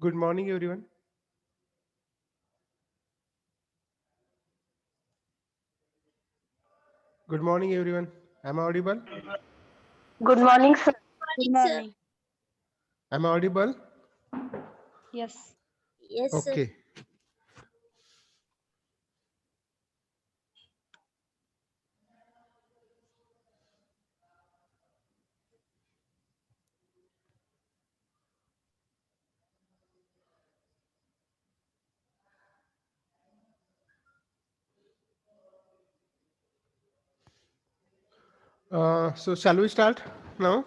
Good morning, everyone. Good morning, everyone. Am I audible? Good morning, sir. Good morning. Am I audible? Yes. Yes, sir. Okay. So shall we start now?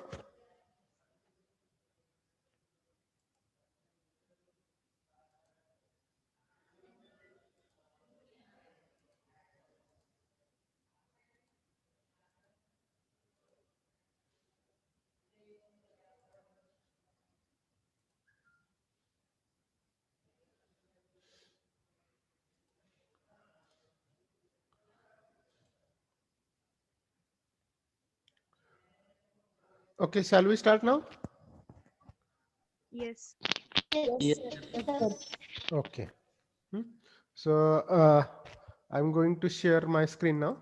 Okay, shall we start now? Yes. Yes, sir. Okay. So I'm going to share my screen now.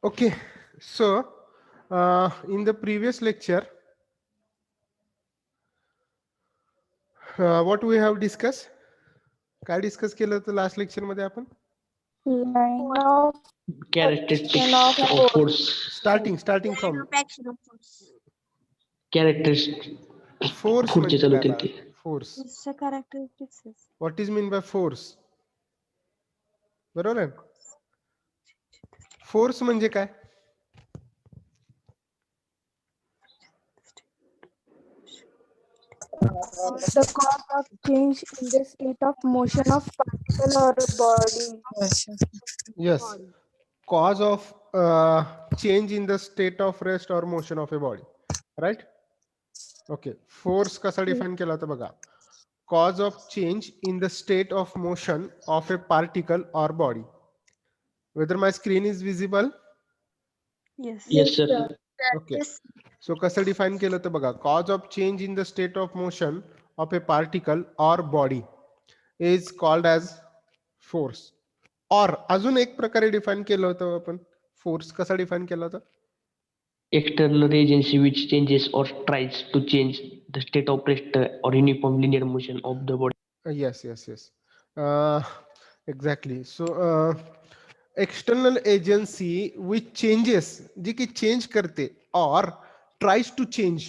Okay. So in the previous lecture, what we have discussed? काय discuss केलं होतं last lecture मध्ये आपण? Line of Characteristics of of force. force. Starting Line from of action of force. Characteristics. Force पुढचे म्हणजे चालू काय होतील बाळा? ते. Force. Characteristics. What is mean by force? बरोबर आहे. फोर्स म्हणजे काय? The cause of change in the state of motion of particle or body. Yes. Cause of change in the state of rest or motion of a body. Right? Okay. Force कसा define केला होता बघा. Cause of change in the state of motion of a particle or body. Whether my screen is visible? Yes. Yes, sir. Okay. Yes. So कसं define केलं होतं बघा. Cause of change in the state of motion of a particle or body is called as force. Or अजून एक प्रकारे define केलं होतं आपण. फोर्स कसा डिफाइन केला होता? External agency which changes or tries to change the state of rest or uniform linear motion of the body. Yes. Exactly. So external agency which changes, जी की change करते or tries to change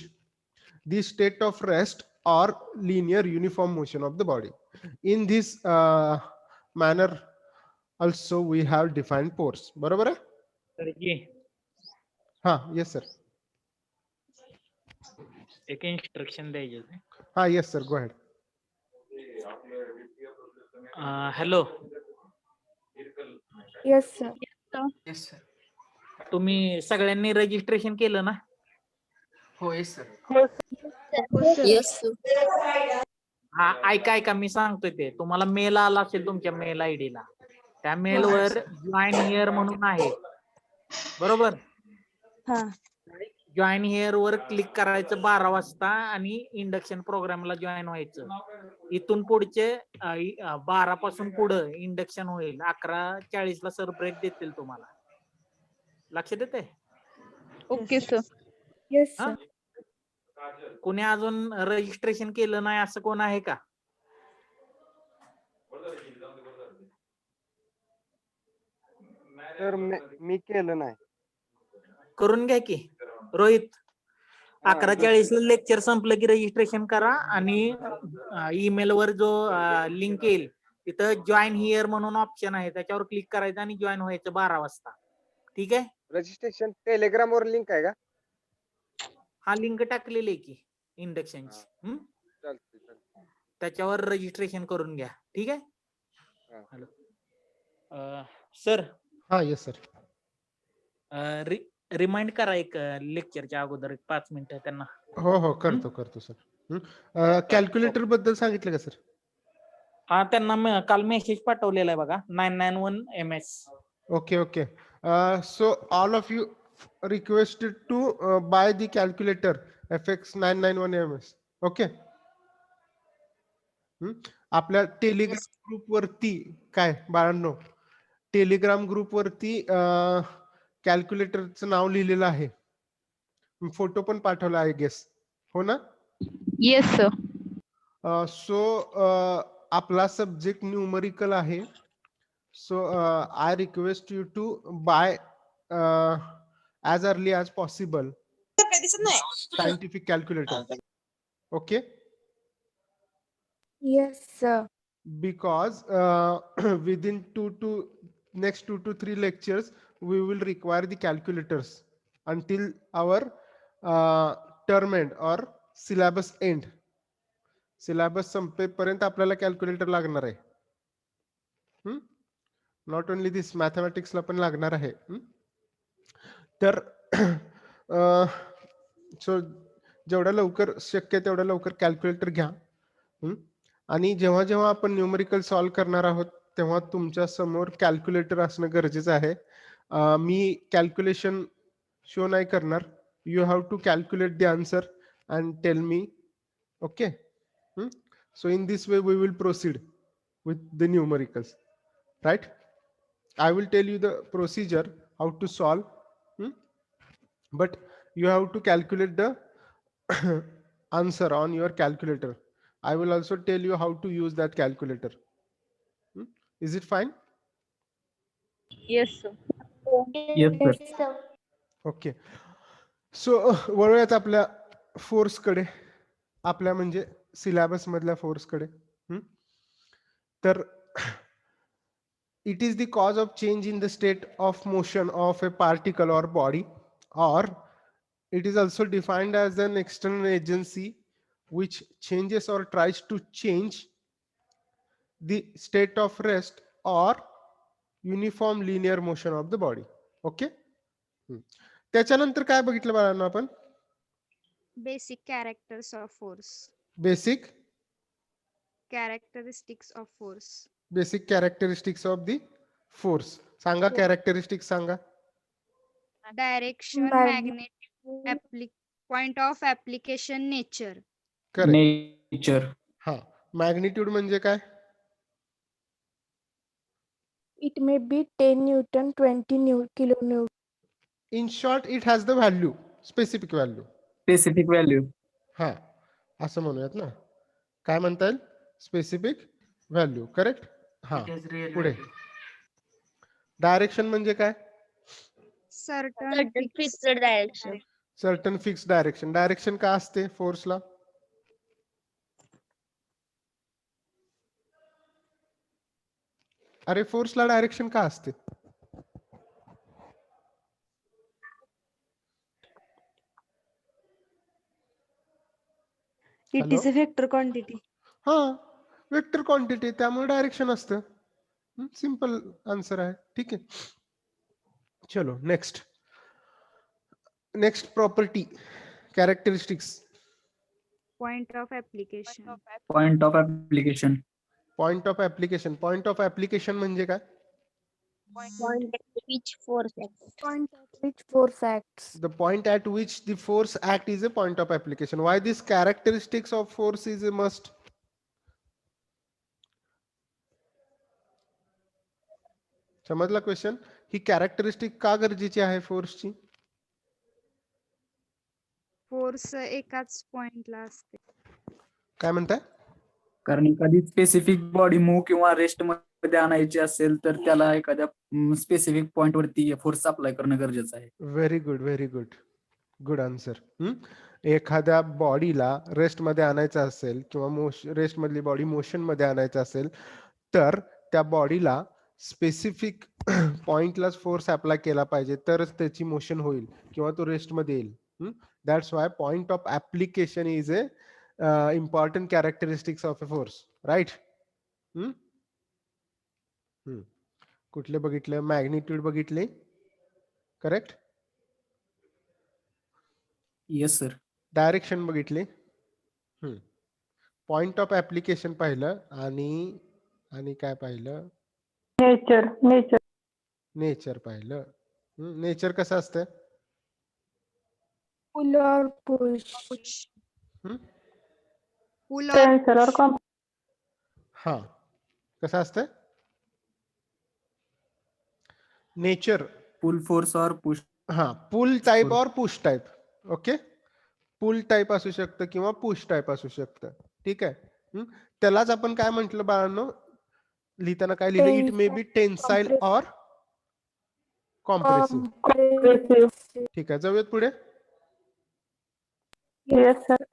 the state of rest or linear uniform motion of the body. In this manner also we have defined force. बरोबर आहे? Sir जी हा, yes sir. एक instruction द्यायचे होते. हा, yes sir, go ahead. Hello, Yes, sir. तुम्ही सगळ्यांनी registration केलं ना? होय सर. Yes, sir. हा, ऐका मी सांगतोय ते. तुम्हाला मेल आला असेल तुमच्या मेल आयडी ला. त्या मेलवर जॉईन हिअर म्हणून आहे, बरोबर? हा. जॉईन हिअर वर क्लिक करायचं 12 वाजता आणि इंडक्शन प्रोग्रामला जॉईन व्हायचं. इथून पुढचे 12 पासून पुढं इंडक्शन होईल. 11:40 ला सर ब्रेक देतील तुम्हाला. लक्षात येते? Okay sir. Yes, हा? sir. कोणी अजून रजिस्ट्रेशन केलं नाही असं कोण आहे का? तर मी केलं नाही. करून घ्या की. रोहित, 11:40 ला लेक्चर संपलं की रजिस्ट्रेशन करा आणि ईमेल वर जो लिंक येईल तिथं जॉईन हिअर म्हणून ऑप्शन आहे, त्याच्यावर क्लिक करायचं आणि जॉईन व्हायचं 12 वाजता. ठीक आहे? रजिस्ट्रेशन टेलिग्राम वर लिंक आहे का? हा, लिंक टाकलेली आहे की इंडक्शनची. चालतंय. त्याच्यावर रजिस्ट्रेशन करून घ्या. ठीक आहे? हा. Hello sir. हा, yes sir. रिमाइंड करा एक लेक्चरच्या अगोदर 5 मिनिटं त्यांना. हो करतो सर. कॅल्क्युलेटर बद्दल सांगितलं का सर? हा त्यांना काल मेसेज पाठवलेला आहे बघा 991 MS. Okay. So all of you requested to buy the calculator FX 991 MS. Okay. आपल्या टेलिग्राम ग्रुप वरती काय बाळांनो, टेलिग्राम ग्रुप वरती कॅल्क्युलेटरचं नाव लिहिलेलं आहे. फोटो पण पाठवला आहे गेस, हो ना? Yes, sir. सो आपला सब्जेक्ट न्यूमरिकल आहे. So I request you to buy as early as possible scientific calculator. Okay. Yes, sir. Because within next 2 to 3 lectures we will require the calculators until our term end or syllabus end. Syllabus संपेपर्यंत आपल्याला calculator लागणार आहे. Not only दिस, मॅथमॅटिक्सला पण लागणार आहे. तर so जेवढ्या लवकर शक्य तेवढ्या लवकर कॅल्क्युलेटर घ्या. आणि जेव्हा जेव्हा आपण न्यूमरिकल सॉल्व्ह करणार आहोत तेव्हा तुमच्या समोर कॅल्क्युलेटर असणं गरजेचं आहे. मी कॅल्क्युलेशन शो नाही करणार. You have to calculate the answer and tell me. Okay. So in this way we will proceed with the numericals, right? I will tell you the procedure how to solve, but you have to calculate the answer on your calculator. I will also tell you how to use that calculator. Is it fine? Yes, sir. Yes, sir. Okay. So वळूयात आपल्या force कडे, आपल्या म्हणजे syllabus मधल्या force कडे. तर it is the cause of change in the state of motion of a particle or body, or it is also defined as an external agency which changes or tries to change the state of rest or uniform linear motion of the body. Okay. त्याच्यानंतर काय बघितलं बाळांनो आपण? Basic characters of force. Basic Characteristics of force. Basic characteristics of the force. सांगा characteristics सांगा. Direction, Magnitude. magnitude, point of application, nature. Correct. Nature. हा, magnitude म्हणजे काय? It may be 10 Newton, 20 kilonewton. In short it has the value, specific value. Specific value. हा, असं म्हणूयात ना. काय म्हणता येईल? Specific value. करेक्ट. हा, पुढे डायरेक्शन म्हणजे काय? Certain Fixed direction. Certain fix direction. Direction काय असते फोर्सला? अरे फोर्सला डायरेक्शन का असते? It Hello? is a vector quantity. हा, वेक्टर क्वांटिटी, त्यामुळे डायरेक्शन असतं. सिंपल आन्सर आहे. ठीक आहे. चलो next. Next property, characteristics. point of application. Point of application. Point of application. Point of application म्हणजे काय? Point at which force acts. Point at which force acts. The point at which the force act is a point of application. Why this characteristics of force is a must? समजला question? ही characteristic का गरजेची आहे फोर्सची? Force एकाच पॉइंटला असते. काय म्हणताय? कारण एखादी स्पेसिफिक बॉडी मूव्ह किंवा रेस्ट मध्ये आणायची असेल तर त्याला एखाद्या स्पेसिफिक पॉइंट वरती फोर्स अप्लाय करणं गरजेचं आहे. Very good, very good, good answer. एखाद्या बॉडीला रेस्ट मध्ये आणायचं असेल किंवा रेस्ट मधली बॉडी मोशन मध्ये आणायचं असेल तर त्या बॉडीला स्पेसिफिक पॉइंटलाच फोर्स अप्लाय केला पाहिजे, तरच त्याची मोशन होईल किंवा तो रेस्ट मध्ये येईल. That's why point of application is a important characteristics of a force, right? कुठले बघितले? मॅग्निट्यूड बघितले. करेक्ट. Yes sir. डायरेक्शन बघितले. पॉइंट ऑफ ऍप्लिकेशन पाहिलं आणि आणि काय पाहिलं? नेचर नेचर पाहिलं. नेचर कसं असतं? पुल और पुश हम्म? पुल और हा कसं असतं? नेचर पुल फोर्स और पुश. हा पुल टाइप Pull. और पुश टाइप. ओके, पुल टाइप असू शकतं किंवा पुश टाइप असू शकतं. ठीक आहे. त्यालाच आपण काय म्हंटल बाळांनो? लिहिताना काय लिहिलं? इट मे बी टेन्साईल और कॉम्प्रेसिव्ह. ठीक आहे, जाऊयात पुढे. Yes sir.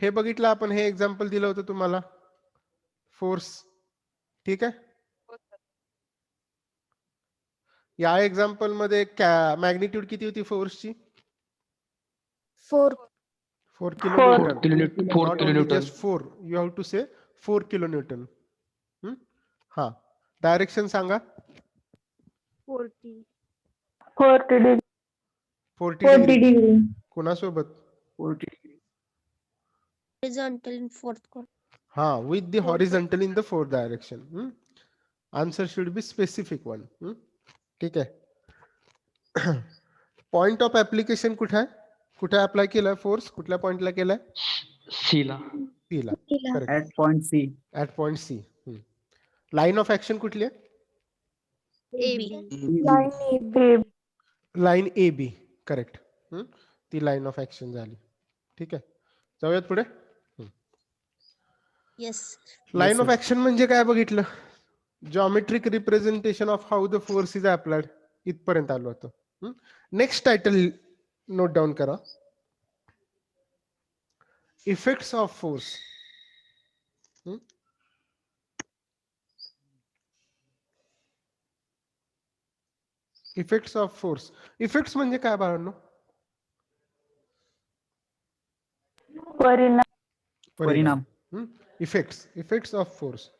हे बघितलं आपण, हे एक्झाम्पल दिलं होतं तुम्हाला, फोर्स. ठीक आहे. या एक्झाम्पल मध्ये मॅग्निट्यूड किती होती फोर्सची? 4 4 kilonewton. 4 Not only kilonewton. just 4, you have to say 4 kilonewton. हा, डायरेक्शन सांगा. 40. 40 डिग्री. कोणासोबत? 40. Horizontal in fourth corner. हा, with the horizontal in the fourth direction. Answer should be specific one. ठीक आहे. पॉइंट ऑफ ऍप्लिकेशन कुठे आहे? कुठे apply केलाय फोर्स? कुठल्या पॉइंटला केलाय? C ला. सी ला. Correct. At point C. At point C. Line of action कुठली आहे? AB. Line A B. Correct. ती लाईन ऑफ ऍक्शन झाली. ठीक आहे, जाऊयात पुढे. Yes. Line of sir. Action म्हणजे काय बघितलं? Geometric representation of how the force is applied. इथपर्यंत आलो होतो. नेक्स्ट टायटल नोट डाऊन करा. Effects of force. Effects of force. Effects म्हणजे काय बाळांनो? परिणाम. इफेक्ट्स. Effects of force.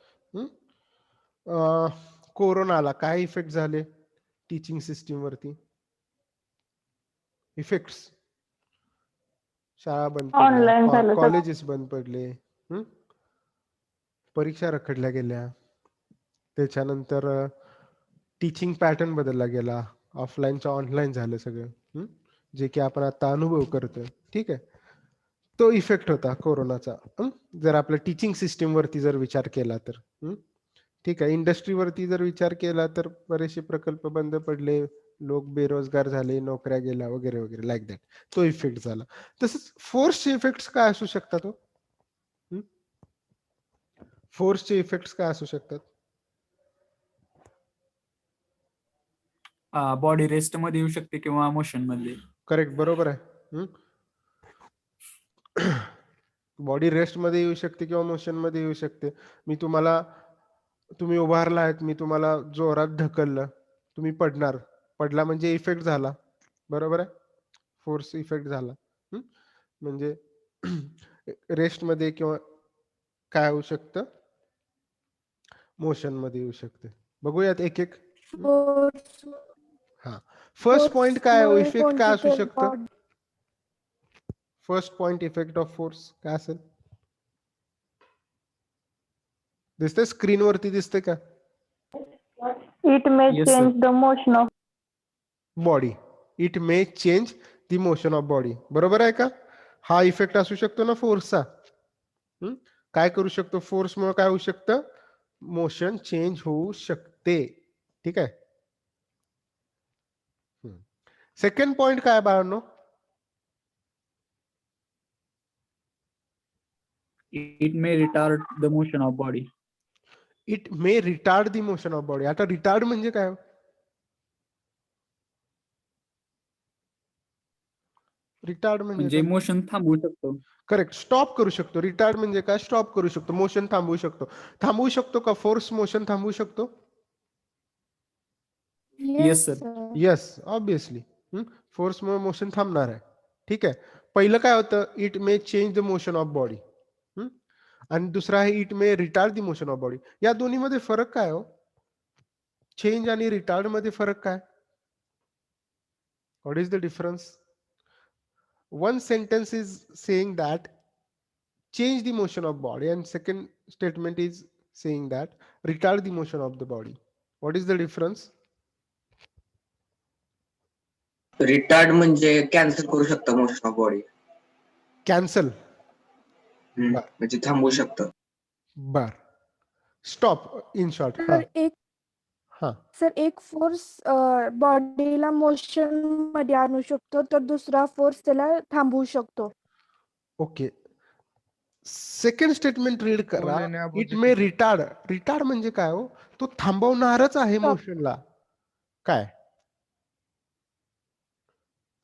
कोरोनाला काय इफेक्ट झाले टीचिंग सिस्टीम वरती? इफेक्ट्स. शाळा बंद पडल्या, कॉलेजेस बंद पडले, परीक्षा रखडल्या गेल्या, त्याच्यानंतर टीचिंग पॅटर्न बदलला गेला, ऑफलाईनच्या ऑनलाईन झालं सगळं, जे की आपण आता अनुभव करतोय. ठीक आहे, तो इफेक्ट होता कोरोनाचा. जर आपल्या टीचिंग सिस्टीम वरती जर विचार केला तर. ठीक आहे, इंडस्ट्रीवरती जर विचार केला तर बरेचसे प्रकल्प बंद पडले, लोक बेरोजगार झाले, नोकऱ्या गेल्या वगैरे वगैरे, लाईक दॅट. तो इफेक्ट झाला. तसंच फोर्सचे इफेक्ट्स काय असू शकतात? फोर्सचे इफेक्ट्स काय असू शकतात? बॉडी रेस्ट मध्ये येऊ शकते किंवा मोशन मध्ये. करेक्ट, बरोबर आहे. बॉडी रेस्ट मध्ये येऊ शकते किंवा मोशन मध्ये येऊ शकते. मी तुम्हाला, तुम्ही उभारला आहेत, मी तुम्हाला जोरात ढकललं, तुम्ही पडणार. पडला म्हणजे इफेक्ट झाला, बरोबर आहे, फोर्स इफेक्ट झाला. म्हणजे रेस्ट मध्ये किंवा काय होऊ शकतं, मोशन मध्ये येऊ शकते. बघूयात एक एक. हा, फर्स्ट पॉइंट काय, इफेक्ट काय असू शकतं? First point effect of force काय असेल? दिसतंय स्क्रीन वरती, दिसतंय का? It may Yes, sir. Change the motion of body. It may change the motion of body. बरोबर आहे का? हा इफेक्ट असू शकतो ना फोर्सचा. काय करू शकतो फोर्समुळे? काय होऊ शकतं? मोशन चेंज होऊ शकते. ठीक आहे. सेकंड पॉइंट काय बाळांनो? It may retard the motion of body. It may retard the motion of body. आता रिटार्ड म्हणजे काय? रिटार्ड म्हणजे मोशन थांबवू शकतो. करेक्ट, स्टॉप करू शकतो. रिटार्ड म्हणजे काय? स्टॉप करू शकतो, मोशन थांबवू शकतो. थांबवू शकतो का फोर्स मोशन थांबवू शकतो? Yes, sir. Yes, obviously. फोर्समुळे मोशन थांबणार आहे. ठीक आहे. पहिलं काय होतं? It may change the motion of body. आणि दुसरा आहे it may retard the motion of body. या दोन्ही मध्ये फरक काय हो? चेंज आणि रिटार्ड मध्ये फरक काय? What is the difference? One sentence is saying that change the motion of body, and second statement is saying that retard the motion of the body. What is the difference? Retard म्हणजे cancel करू शकतं motion of body, Cancel. बर म्हणजे थांबवू शकतं. बर stop in short. हा हा सर एक फोर्स बॉडीला मोशन मध्ये आणू शकतो तर दुसरा फोर्स त्याला थांबवू शकतो. ओके. सेकंड स्टेटमेंट रीड करा. It may retard. रिटार्ड म्हणजे काय हो? तो थांबवणारच आहे मोशनला. काय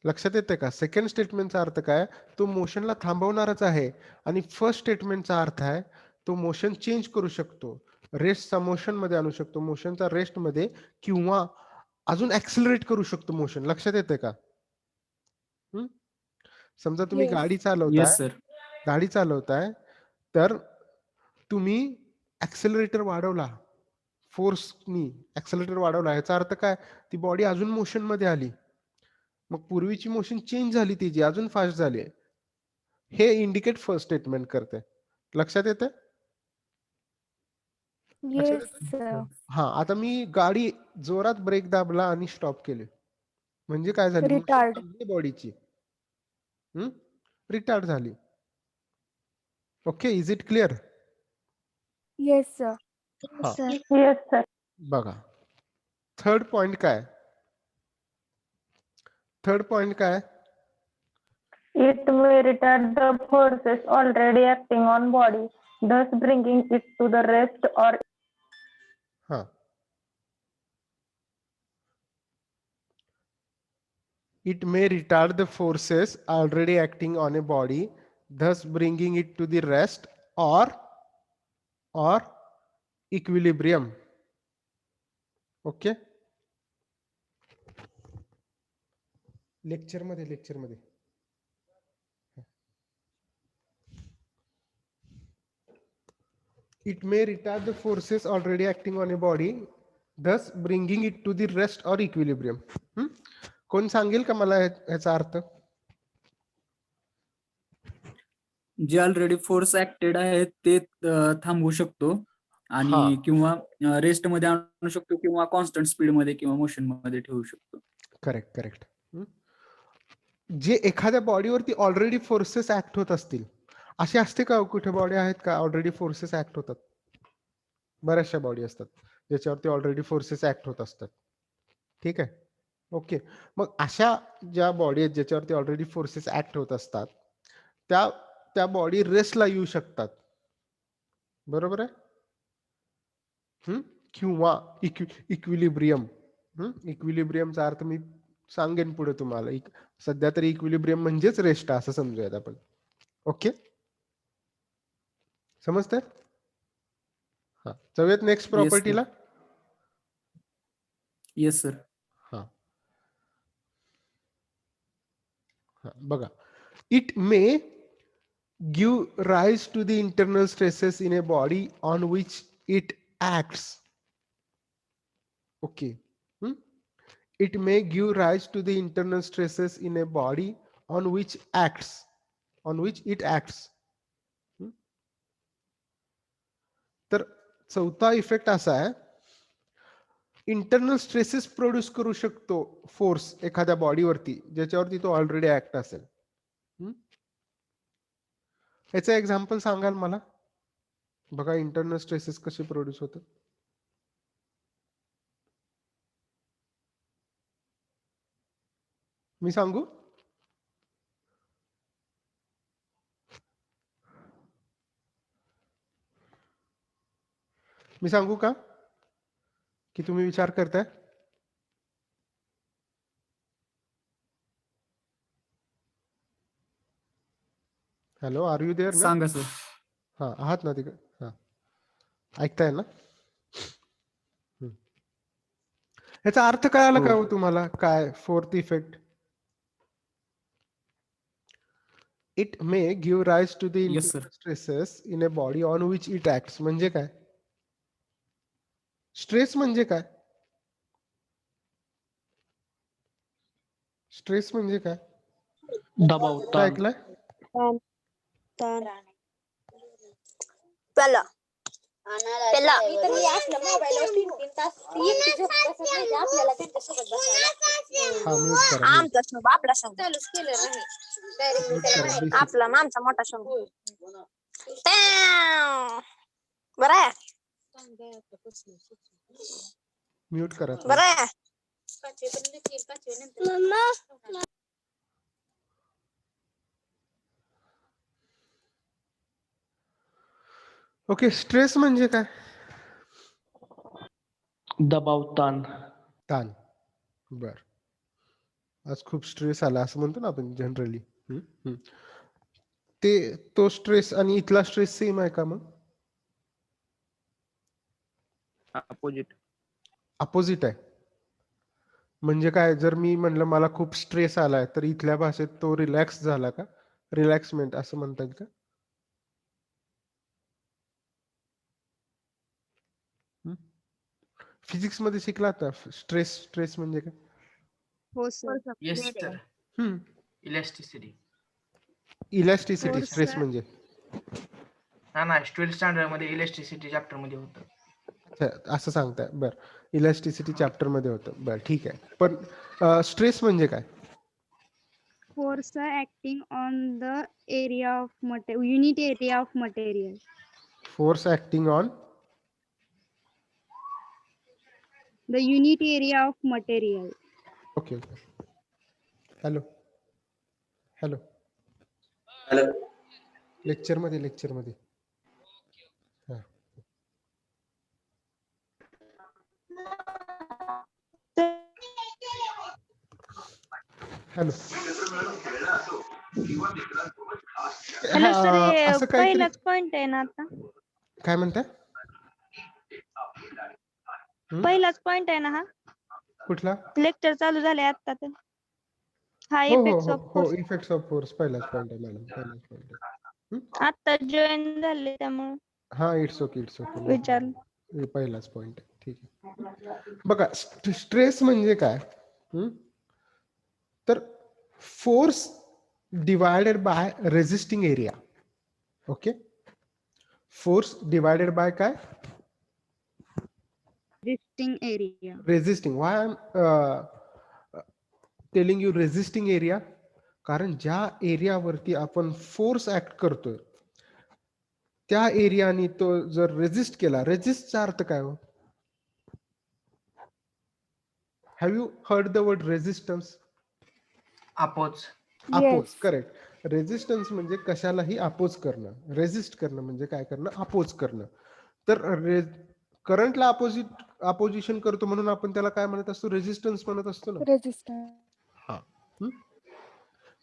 लक्षात येते का? सेकंड स्टेटमेंटचा अर्थ काय? तो मोशनला थांबवणारच आहे. आणि फर्स्ट स्टेटमेंटचा अर्थ आहे तो मोशन चेंज करू शकतो, रेस्टचा मोशन मध्ये आणू शकतो, मोशनचा रेस्ट मध्ये, किंवा अजून ऍक्सिलरेट करू शकतो मोशन. लक्षात येते का? समजा तुम्ही Yes. गाडी येस चालवताय, सर. गाडी चालवताय, तर तुम्ही ऍक्सेलरेटर वाढवला, फोर्सनी ऍक्सेलरेटर वाढवला, याचा अर्थ काय? ती बॉडी अजून मोशन मध्ये आली. मग पूर्वीची मोशन चेंज झाली, तिची अजून फास्ट झाली. हे इंडिकेट फर्स्ट स्टेटमेंट करते. लक्षात येते? Yes sir. हा. आता मी गाडी जोरात ब्रेक दाबला आणि स्टॉप केले, म्हणजे काय झाली? Retard. बॉडीची रिटार्ड झाली. Okay, is it clear? Yes sir. हा. Yes sir. बघा थर्ड पॉइंट काय? थर्ड पॉइंट काय? It may retard the forces already acting on body, thus bringing it to the rest or हा. It may retard the forces already acting on a body, thus bringing it to the rest or equilibrium. Okay. Lecture मध्ये it may retard the forces already acting on a body, thus bringing it to the rest or equilibrium. कोण सांगेल का मला याचा अर्थ? जे already force acted आहे ते थांबवू शकतो आणि हा. किंवा रेस्ट मध्ये आणू शकतो किंवा कॉन्स्टंट स्पीड मध्ये किंवा मोशन मध्ये ठेवू शकतो. करेक्ट. जे एखाद्या बॉडीवरती ऑलरेडी फोर्सेस ऍक्ट होत असतील, असे असते का? कुठे बॉडी आहेत का ऑलरेडी फोर्सेस ऍक्ट होतात? बऱ्याचशा बॉडी असतात ज्याच्यावरती ऑलरेडी फोर्सेस ऍक्ट होत असतात. ठीक आहे, ओके. मग अशा ज्या बॉडी आहेत ज्याच्यावरती ऑलरेडी फोर्सेस ऍक्ट होत असतात, त्या बॉडी रेस्टला येऊ शकतात. बरोबर आहे? किंवा इक्विलिब्रियम. इक्विलिब्रियमचा अर्थ मी सांगेन पुढे तुम्हाला. सध्या तरी इक्विलिब्रियम म्हणजेच रेस्ट असं समजूयात आपण. ओके, समजतंय? हा, जाऊयात नेक्स्ट प्रॉपर्टीला. Yes sir. हा. बघा, it may give rise to the internal stresses in a body on which it acts. Okay. It may give rise to the internal stresses in a body on which it acts. तर चौथा effect असा आहे, internal stresses produce करू शकतो force एखाद्या बॉडीवरती ज्याच्यावरती तो already act असेल. याचं एक्झाम्पल सांगाल मला? बघा इंटरनल स्ट्रेसेस कसे प्रोड्यूस होतात. मी सांगू? मी सांगू का की तुम्ही विचार करताय? Hello, are you there? सांगा सर. हा, आहात ना तिकडे? हा, ऐकताय ना? याचा अर्थ कळाला का हो तुम्हाला? काय fourth effect? It may give rise to the stresses in a body on which it acts. म्हणजे काय? स्ट्रेस म्हणजे काय? स्ट्रेस म्हणजे काय? दबाव, काय ताण. ऐकलंय? ताण. पेला पेला हा म्यूट करा आमचा शंभू आपला शंभू म्यूट करा basic. आपला आमचा मोठा शंभू बरं आहे म्यूट करा बरं आहे ओके. स्ट्रेस म्हणजे काय? दबाव, ताण. ताण. बर. आज खूप स्ट्रेस आला असं म्हणतो ना आपण जनरली. ते तो स्ट्रेस आणि इथला स्ट्रेस सेम आहे का मग? अपोजिट. अपोजिट आहे. म्हणजे काय, जर मी म्हणलं मला खूप स्ट्रेस आलाय तर इथल्या भाषेत तो रिलॅक्स झाला का? रिलॅक्समेंट असं म्हणता येईल का? फिजिक्स मध्ये शिकला आता स्ट्रेस म्हणजे काय? हो sir. Yes sir. Elasticity. Elasticity Force stress आहे. म्हणजे ना 12th स्टँडर्ड मध्ये इलॅस्टिसिटी चॅप्टर मध्ये होतं. अच्छा, असं सांगताय. बर. इलॅस्टिसिटी चॅप्टर मध्ये होतं. बर ठीक आहे. पण स्ट्रेस म्हणजे काय? Force acting on the area of unit area of material. Force acting on The unit area of material. Okay. Hello hello hello. Lecture मध्ये हा. हॅलो. हॅलो सर, असं काहीतरी पहिलाच पॉइंट आहे ना आता? काय म्हणताय? पहिलाच पॉइंट आहे ना हा? कुठला? लेक्चर चालू झाले आता तर. हा हो हो इफेक्ट्स हो ऑफ हो फोर्स. इफेक्ट्स ऑफ फोर्स पहिलाच पॉइंट आहे मॅडम. पहिलाच पॉइंट आहे. आता जॉईन झाले त्यामुळे हा इट्स ओके विचारलं. हे पहिलाच पॉइंट आहे. ठीक आहे. बघा स्ट्रेस म्हणजे काय? तर force divided by resisting area. Okay. Force divided by काय? Resisting area. Resisting. Why I am telling you resisting area? कारण ज्या एरियावरती आपण फोर्स ऍक्ट करतोय त्या एरियाने तो जर रेझिस्ट केला, रेझिस्टचा अर्थ काय हो? Have you heard the word resistance? Oppose. Oppose. Correct. Resistance म्हणजे कशालाही अपोज करणं. रेझिस्ट करणं म्हणजे काय करणं? अपोज करणं. तर करंटला अपोजिशन करतो म्हणून आपण त्याला काय म्हणत असतो? रेझिस्टन्स म्हणत असतो ना. हा.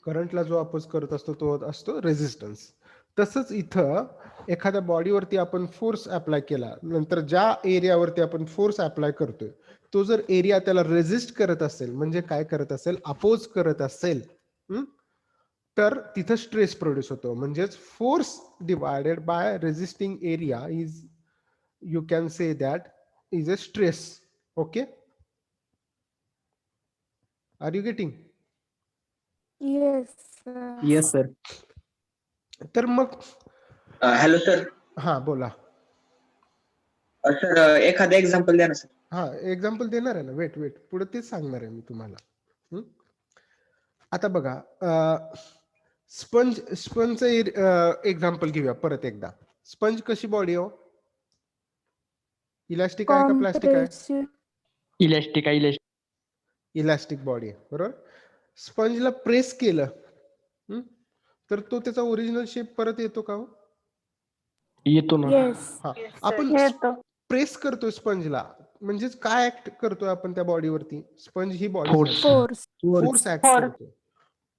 करंटला जो अपोज करत असतो तो असतो रेझिस्टन्स. तसंच इथं एखाद्या बॉडीवरती आपण फोर्स अप्लाय केला, नंतर ज्या एरियावरती आपण फोर्स अप्लाय करतोय तो जर एरिया त्याला रेझिस्ट करत असेल, म्हणजे काय करत असेल? अपोज करत असेल, तर तिथं स्ट्रेस प्रोड्यूस होतो. म्हणजेच force divided by resisting area is, you can say that is a stress. Okay. Are you getting? Yes sir. तर मग हॅलो सर. हा बोला. सर एखादं एक्झाम्पल द्या ना सर. हा एक्झाम्पल देणार आहे ना. वेट पुढे तेच सांगणार आहे मी तुम्हाला. आता बघा, स्पंजचं एक्झाम्पल घेऊया परत एकदा. स्पंज कशी बॉडी हो? इलास्टिक आहे का प्लास्टिक आहे? इलॅस्टिक आहे. इलास्टिक बॉडी आहे, बरोबर. स्पंजला प्रेस केलं तर तो त्याचा ओरिजिनल शेप परत येतो का हो? येतो ना. हा. आपण येतो. प्रेस करतोय स्पंजला, म्हणजेच काय ऍक्ट करतोय आपण त्या बॉडीवरती? स्पंज ही Force. बॉडी फोर्स ऍक्ट करतो.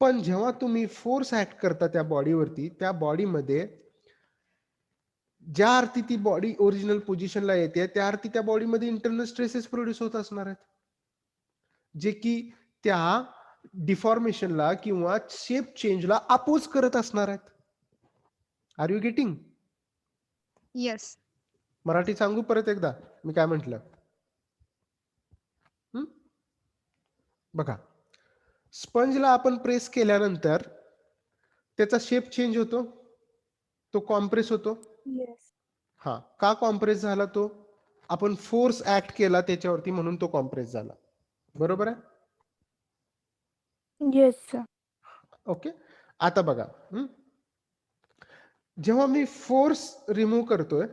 पण जेव्हा तुम्ही फोर्स ऍक्ट करता त्या बॉडीवरती, त्या बॉडीमध्ये ज्या अर्थी ती बॉडी ओरिजिनल पोझिशनला येते त्या अर्थी त्या बॉडीमध्ये इंटरनल स्ट्रेसेस प्रोड्यूस होत असणार आहेत, जे की त्या डिफॉर्मेशनला किंवा शेप चेंजला अपोज करत असणार आहेत. Are you getting? Yes. Marathi सांगू परत एकदा मी काय म्हंटल? बघा, स्पंजला आपण प्रेस केल्यानंतर त्याचा शेप चेंज होतो, तो कॉम्प्रेस होतो. हा, का कॉम्प्रेस झाला तो? आपण फोर्स ऍक्ट केला त्याच्यावरती म्हणून तो कॉम्प्रेस झाला. बरोबर आहे? Yes sir. ओके. आता बघा, जेव्हा मी फोर्स रिमूव्ह करतोय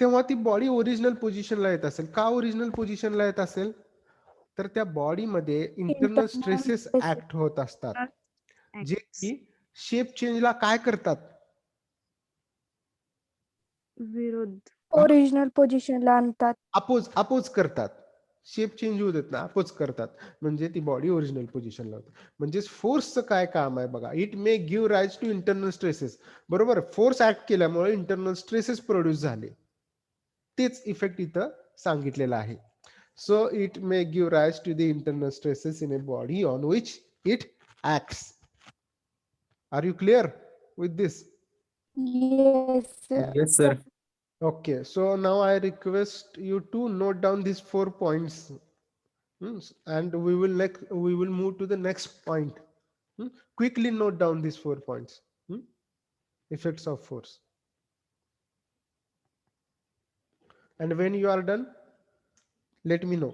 तेव्हा ती बॉडी ओरिजिनल पोझिशनला येत असेल. का ओरिजिनल पोझिशनला येत असेल? तर त्या बॉडीमध्ये इंटरनल स्ट्रेसेस ऍक्ट होत असतात, जे की शेप चेंजला काय करतात? विरुद्ध ओरिजिनल पोझिशनला आणतात. अपोज करतात. शेप चेंज होऊ देत ना, अपोज करतात. म्हणजे ती बॉडी ओरिजिनल पोझिशनला होते. म्हणजे फोर्सचं काय काम आहे बघा. It may give rise to internal stresses. बरोबर, फोर्स ऍक्ट केल्यामुळे इंटरनल स्ट्रेसेस प्रोड्यूस झाले. तेच इफेक्ट इथं सांगितलेला आहे. So it may give rise to the internal stresses in a body on which it acts. Are you clear with this? Yes sir. Yes sir. Okay, so now I request you to note down these 4 points, and we will move to the next point. Quickly note down these 4 points. Effects of force. And when you are done, let me know.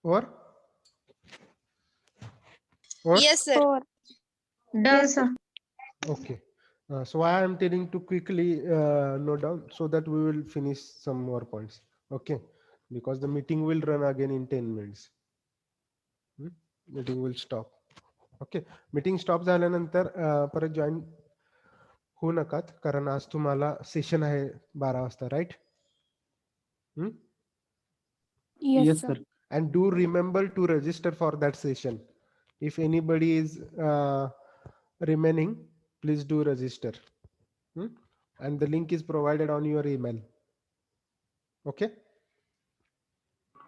Or? Yes, sir. Done sir. Okay. So why I am telling to quickly note down so that we will finish some more points. Okay. Because the meeting will run again in 10 minutes. Meeting will stop. Okay. Meeting stop झाल्यानंतर परत join होऊ नकात, कारण आज तुम्हाला session आहे 12 वाजता, right? Yes sir. And do remember to register for that session. If anybody is remaining, please do register. And the link is provided on your email. Okay.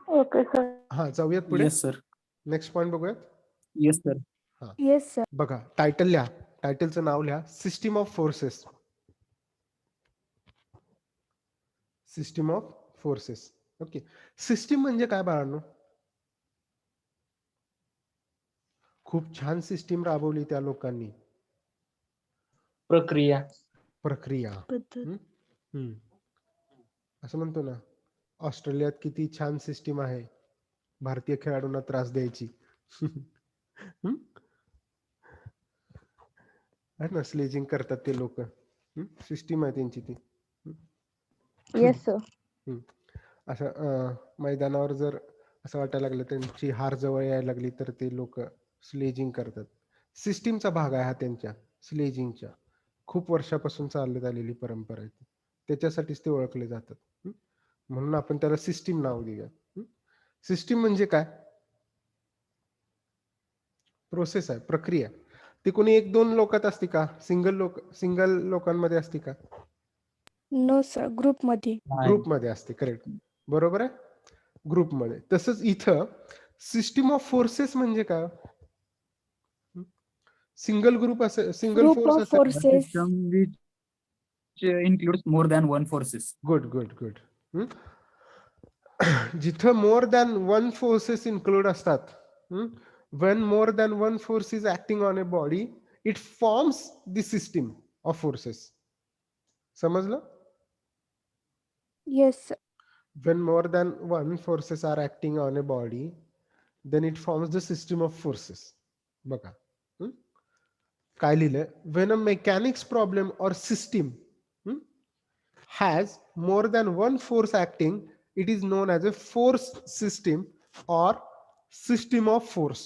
Okay sir. हा, जाऊयात पुढे. Yes sir. Next point बघूयात. Yes sir. Yes sir. बघा, title लिहा. टायटलचं नाव लिहा, system of forces. System of forces. Okay. System म्हणजे काय बाळांनो? खूप छान सिस्टीम राबवली त्या लोकांनी. प्रक्रिया. असं म्हणतो ना, ऑस्ट्रेलियात किती छान सिस्टीम आहे भारतीय खेळाडूंना त्रास द्यायची. आहे ना, स्लेजिंग करतात ते लोक. सिस्टीम आहे त्यांची ती. Yes sir. असं मैदानावर जर असं वाटायला लागलं त्यांची हार जवळ यायला लागली तर ते लोक स्लेजिंग करतात. सिस्टीमचा भाग आहे हा त्यांच्या स्लेजिंगच्या. खूप वर्षापासून चालत आलेली परंपरा आहे. त्याच्यासाठीच ते ओळखले जातात. म्हणून आपण त्याला सिस्टीम नाव देऊया. सिस्टीम म्हणजे काय? प्रोसेस आहे, प्रक्रिया. ती कोणी 1-2 लोकात असते का? सिंगल लोकांमध्ये असते का? No sir. ग्रुपमध्ये असते. करेक्ट, बरोबर आहे, ग्रुपमध्ये. तसंच इथं सिस्टीम ऑफ फोर्सेस म्हणजे काय? सिंगल ग्रुप असेल, सिंगल ग्रुप ऑफ फोर्स असेल, forces. System which includes more than one forces. Good good good. जिथं more than one forces include असतात, when more than one force is acting on a body, it forms the system of forces. समजलं? Yes, sir. When more than one forces are acting on a body, then it forms the system of forces. बघा काय लिहिलंय, when a mechanics problem or system has more than one force acting, it is known as a force system or system of force.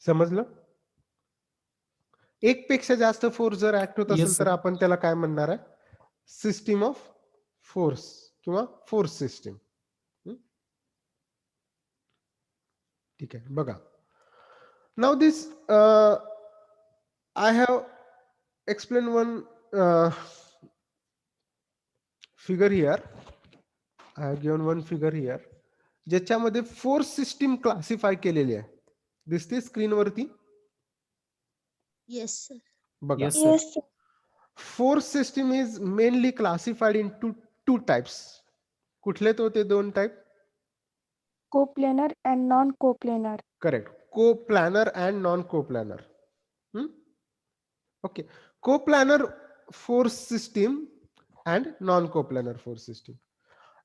समजलं? एक पेक्षा जास्त force जर act होत Yes, असेल तर sir. आपण त्याला काय म्हणणार आहे? सिस्टीम ऑफ फोर्स किंवा फोर्स सिस्टीम. ठीक आहे, बघा. Now this I have explain one figure here. I have given one figure here ज्याच्यामध्ये फोर्स सिस्टीम क्लासिफाय केलेली आहे. दिसते स्क्रीनवरती? Yes, sir. बघा. Yes, sir. Yes, sir. Force system is mainly classified into two types. कुठले तो ते दोन type? Coplanar and non-coplanar. Correct. Coplanar and non-coplanar. Okay. Coplanar force system and non-coplanar force system.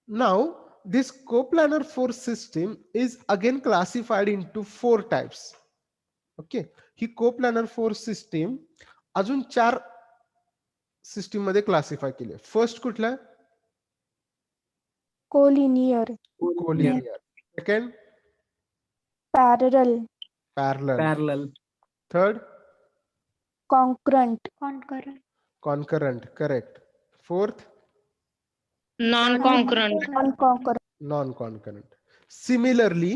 Now, this coplanar force system is again classified into four types. Okay. He coplanar force system अजून चार system मध्ये classify केले. First कुठला? Collinear. Collinear. Second Parallel. Parallel. Parallel. Third Concurrent. Concurrent. Correct. Fourth Non-concurrent. Non-concurrent. Non concurrent. Similarly,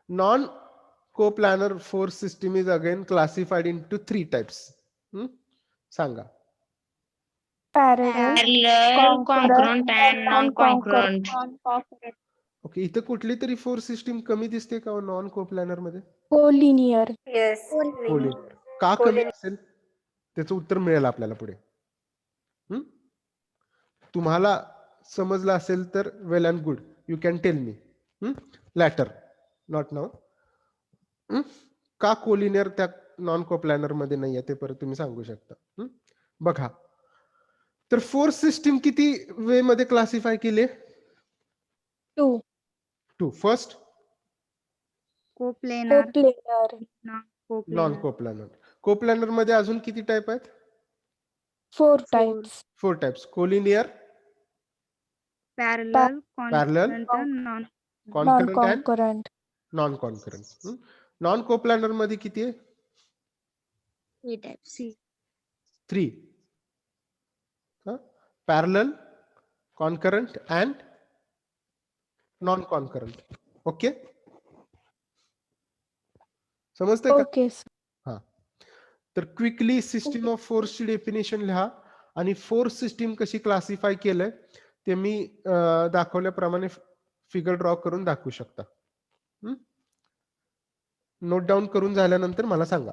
non-coplanar force system is again classified into three types. सांगा. Parallel. Parallel, concurrent, and non-concurrent. non-concurrent. Okay, इथं कुठली तरी force system कमी दिसते का non coplanar मध्ये? Collinear. Collinear. का कमी असेल त्याचं उत्तर मिळेल आपल्याला पुढे. तुम्हाला समजलं असेल तर well and good, you can tell me later, not now. का कोलिनियर त्या नॉन कोप्लॅनर मध्ये नाही आहे ते परत तुम्ही सांगू शकता. बघा, तर फोर्स सिस्टीम किती वे मध्ये क्लासिफाय केले? Two. Two. First Coplanar. Non coplanar. Coplanar मध्ये अजून किती टाइप आहेत? Four types. Four types. Collinear, Parallel. Parallel. Concurrent and Non-concurrent. Non concurrent. Non coplanar मध्ये किती आहे? Three types. Three. Parallel, concurrent and non concurrent. Okay, समजतंय का? Okay, sir. हा. तर क्विकली सिस्टीम ऑफ फोर्सची डेफिनेशन लिहा आणि फोर्स सिस्टीम कशी क्लासिफाय केलंय ते मी दाखवल्याप्रमाणे फिगर ड्रॉ करून दाखवू शकता. नोट डाऊन करून झाल्यानंतर मला सांगा.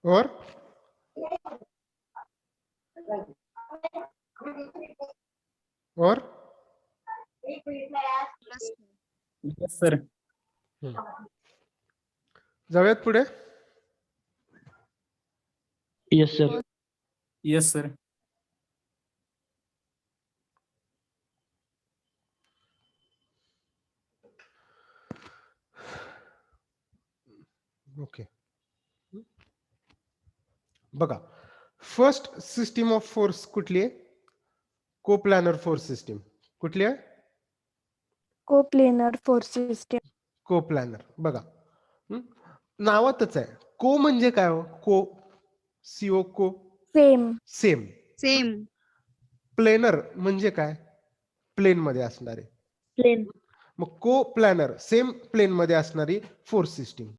और और येस सर. जाऊयात पुढे. Yes sir. Yes sir. Okay. बघा, फर्स्ट सिस्टीम ऑफ फोर्स कुठली आहे? Coplanar force system. कुठली आहे? Coplanar force system. कोप्लॅनर. बघा, नावातच आहे. को म्हणजे काय हो? को, सीओ, को, सेम. सेम. सेम. प्लेनर म्हणजे काय? प्लेन मध्ये असणारे. प्लेन. मग को प्लॅनर सेम प्लेन मध्ये असणारी फोर्स सिस्टीम.